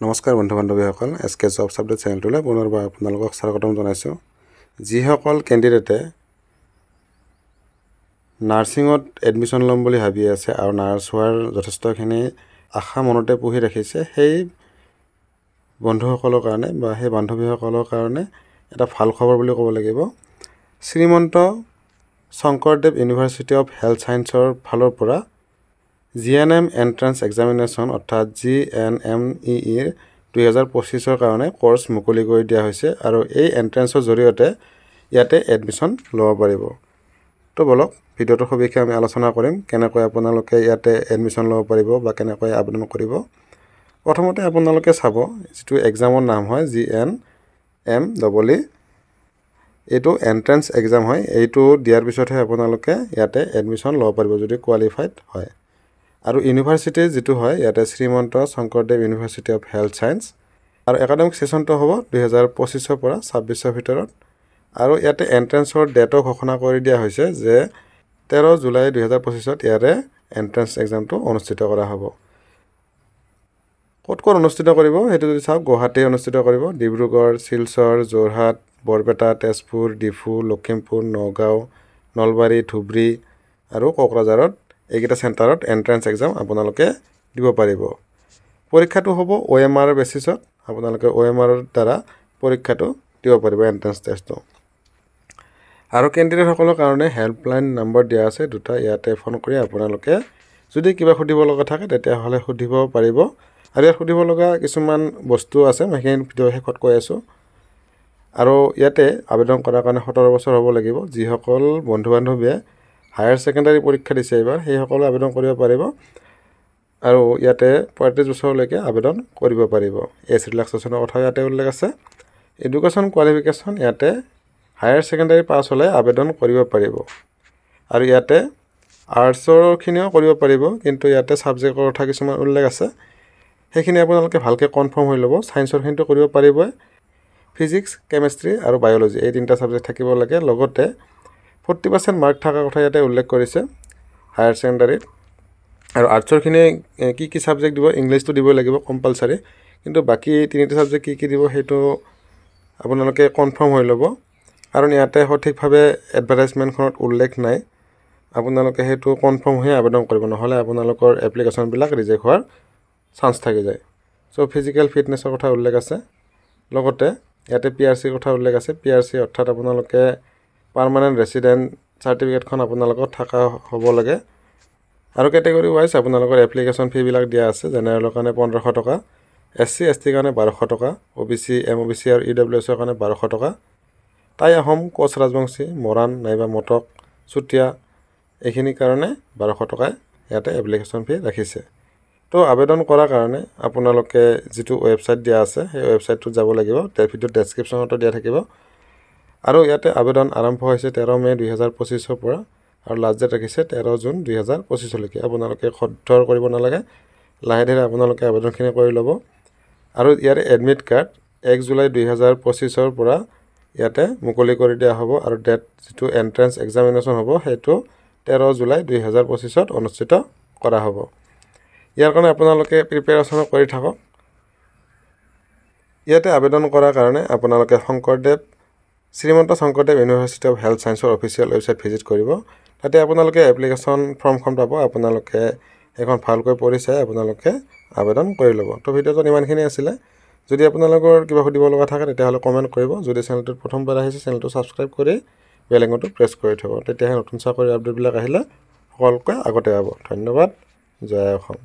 নমস্কাৰ বন্ধু বান্ধৱীসকল SK jobs update চেনেলটোলৈ পুনৰবাৰ আপোনালোকক স্বাগতম জনাইছোঁ। যিসকল কেণ্ডিডেটে নাৰ্ছিঙত এডমিশ্যন ল'ম বুলি ভাবি আছে আৰু নাৰ্ছ হোৱাৰ যথেষ্টখিনি আশা মনতে পুহি ৰাখিছে, সেই বন্ধুসকলৰ কাৰণে বা সেই বান্ধৱীসকলৰ কাৰণে এটা ভাল খবৰ বুলি ক'ব লাগিব। Srimanta Sankardev university of health ছায়েন্সৰ ফালৰ পৰা GNM এণ্ট্ৰেন্স এক্সামিনেশ্যন অৰ্থাৎ GNMEE 2025 কাৰণে কোৰ্চ মুকলি কৰি দিয়া হৈছে আৰু এই এণ্ট্ৰেন্সৰ জৰিয়তে ইয়াতে এডমিশ্যন ল'ব পাৰিব। তো বলক ভিডিঅ'টোৰ সবিশেষে আমি আলোচনা কৰিম, কেনেকৈ আপোনালোকে ইয়াতে এডমিশ্যন ল'ব পাৰিব বা কেনেকৈ আবেদন কৰিব। প্ৰথমতে আপোনালোকে চাব, যিটো এক্সামৰ নাম হয় GNMEE, এইটো এণ্ট্ৰেন্স এক্সাম হয়। এইটো দিয়াৰ পিছতহে আপোনালোকে ইয়াতে এডমিশ্যন ল'ব পাৰিব যদি কোৱালিফাইড হয়। আৰু ইউনিভাৰ্চিটি যিটো হয় ইয়াতে Srimanta Sankardev university of health science, আৰু একাডেমিক ছেশ্যনটো হ'ব 2025 পৰা 26 ভিতৰত। আৰু ইয়াতে এণ্ট্ৰেন্সৰ ডেটো ঘোষণা কৰি দিয়া হৈছে যে 13 জুলাই 2025 ইয়াৰে এণ্ট্ৰেন্স এক্সামটো অনুষ্ঠিত কৰা হ'ব। ক'ত অনুষ্ঠিত কৰিব সেইটো যদি চাওক, গুৱাহাটী অনুষ্ঠিত কৰিব, ডিব্ৰুগড়, শিলচৰ, যোৰহাট, বৰপেটা, তেজপুৰ, ডিফু, লখিমপুৰ, নগাঁও, নলবাৰী, ধুবুৰী আৰু কোকৰাঝাৰত এইকেইটা চেণ্টাৰত এণ্ট্ৰেন্স এক্সাম আপোনালোকে দিব পাৰিব। পৰীক্ষাটো হ'ব OMR বেচিছত, আপোনালোকে OMR দ্বাৰা পৰীক্ষাটো দিব পাৰিব, এণ্ট্ৰেন্স টেষ্টটো। আৰু কেণ্ডিডেটসকলৰ কাৰণে হেল্পলাইন নম্বৰ দিয়া আছে দুটা, ইয়াতে ফোন কৰি আপোনালোকে যদি কিবা সুধিব লগা থাকে তেতিয়াহ'লে সুধিব পাৰিব। আৰু ইয়াত সুধিব লগা কিছুমান বস্তু আছে, মই সেইখিনি ভিডিঅ' শেষত কৈ আছোঁ। আৰু ইয়াতে আবেদন কৰাৰ কাৰণে 17 বছৰ হ'ব লাগিব। যিসকল বন্ধু বান্ধৱীয়ে হায়াৰ ছেকেণ্ডাৰী পৰীক্ষা দিছে এইবাৰ, সেইসকলে আবেদন কৰিব পাৰিব। আৰু ইয়াতে 35 বছৰলৈকে আবেদন কৰিব পাৰিব। এজ ৰিলেক্সেশ্যনৰ কথা ইয়াতে উল্লেখ আছে। এডুকেশ্যন কোৱালিফিকেশ্যন ইয়াতে হায়াৰ ছেকেণ্ডাৰী পাছ হ'লে আবেদন কৰিব পাৰিব। আৰু ইয়াতে আৰ্টছৰখিনিও কৰিব পাৰিব, কিন্তু ইয়াতে ছাবজেক্টৰ কথা কিছুমান উল্লেখ আছে, সেইখিনি আপোনালোকে ভালকৈ কনফাৰ্ম হৈ ল'ব। ছায়েন্সৰখিনিটো কৰিব পাৰিবই, ফিজিক্স, কেমেষ্ট্ৰি আৰু বায়'লজি এই তিনিটা ছাবজেক্ট থাকিব লাগে। লগতে 40% মাৰ্ক থকাৰ কথা ইয়াতে উল্লেখ কৰিছে হায়াৰ ছেকেণ্ডাৰীত। আৰু আৰ্টছৰখিনি কি ছাবজেক্ট দিব, ইংলিছটো দিব লাগিব কম্পালচাৰী, কিন্তু বাকী তিনিটা ছাবজেক্ট কি দিব সেইটো আপোনালোকে কনফাৰ্ম হৈ ল'ব। কাৰণ ইয়াতে সঠিকভাৱে এডভাৰটাইজমেণ্টখনত উল্লেখ নাই, আপোনালোকে সেইটো কনফাৰ্ম হৈ আবেদন কৰিব, নহ'লে আপোনালোকৰ এপ্লিকেশ্যনবিলাক ৰিজেক্ট হোৱাৰ চান্স থাকি যায়। চ' ফিজিকেল ফিটনেছৰ কথা উল্লেখ আছে। লগতে ইয়াতে PRCৰ কথা উল্লেখ আছে। PRC অৰ্থাৎ আপোনালোকে পাৰ্মানেণ্ট ৰেচিডেণ্ট চাৰ্টিফিকেটখন আপোনালোকৰ থকা হ'ব লাগে। আৰু কেটেগৰী ৱাইজ আপোনালোকৰ এপ্লিকেশ্যন ফিবিলাক দিয়া আছে। জেনেৰেলৰ কাৰণে 1500 টকা, SC ST কাৰণে 1200 টকা, OBC MOBC আৰু EWSৰ কাৰণে 1200 টকা, টাই আহোম, কোচ ৰাজবংশী, মৰাণ নাইবা মটক, চুতীয়া এইখিনিৰ কাৰণে 1200 টকাই ইয়াতে এপ্লিকেশ্যন ফি ৰাখিছে। তো আবেদন কৰাৰ কাৰণে আপোনালোকে যিটো ৱেবছাইট দিয়া আছে সেই ৱেবছাইটটোত যাব লাগিব, ভিডিঅ' ডেছক্ৰিপশ্যনতো দিয়া থাকিব। আৰু ইয়াতে আবেদন আৰম্ভ হৈছে 13 মে 2025 পৰা, আৰু লাষ্ট ডেট ৰাখিছে 13 জুন 2025লৈকে। আপোনালোকে খৰধৰ কৰিব নালাগে, লাহে ধীৰে আপোনালোকে আবেদনখিনি কৰি ল'ব। আৰু ইয়াৰে এডমিট কাৰ্ড 1 জুলাই 2025 পৰা ইয়াতে মুকলি কৰি দিয়া হ'ব। আৰু ডেট যিটো এণ্ট্ৰেন্স এক্সামিনেশ্যন হ'ব সেইটো 13 জুলাই 2025 অনুষ্ঠিত কৰা হ'ব। ইয়াৰ কাৰণে আপোনালোকে প্ৰিপেৰেশ্যনো কৰি থাকক। ইয়াতে আবেদন কৰাৰ কাৰণে আপোনালোকে Srimanta Sankardev university of health ছায়েন্সৰ অফিচিয়েল ৱেবছাইট ভিজিট কৰিব। তাতে আপোনালোকে এপ্লিকেশ্যন ফৰ্মখন পাব, আপোনালোকে সেইখন ভালকৈ পঢ়ি চাই আপোনালোকে আবেদন কৰি ল'ব। তো ভিডিঅ'টোত ইমানখিনি আছিলে। যদি আপোনালোকৰ কিবা সুধিব লগা থাকে তেতিয়াহ'লে কমেণ্ট কৰিব। যদি চেনেলটোত প্ৰথমবাৰ আহিছে চেনেলটো ছাবস্ক্ৰাইব কৰি বেল আইকনটো প্ৰেছ কৰি থ'ব, তেতিয়াহে নতুন চাকৰিৰ আপডেটবিলাক আহিলে সকলোতকৈ আগতে পাব। ধন্যবাদ। জয় অসম।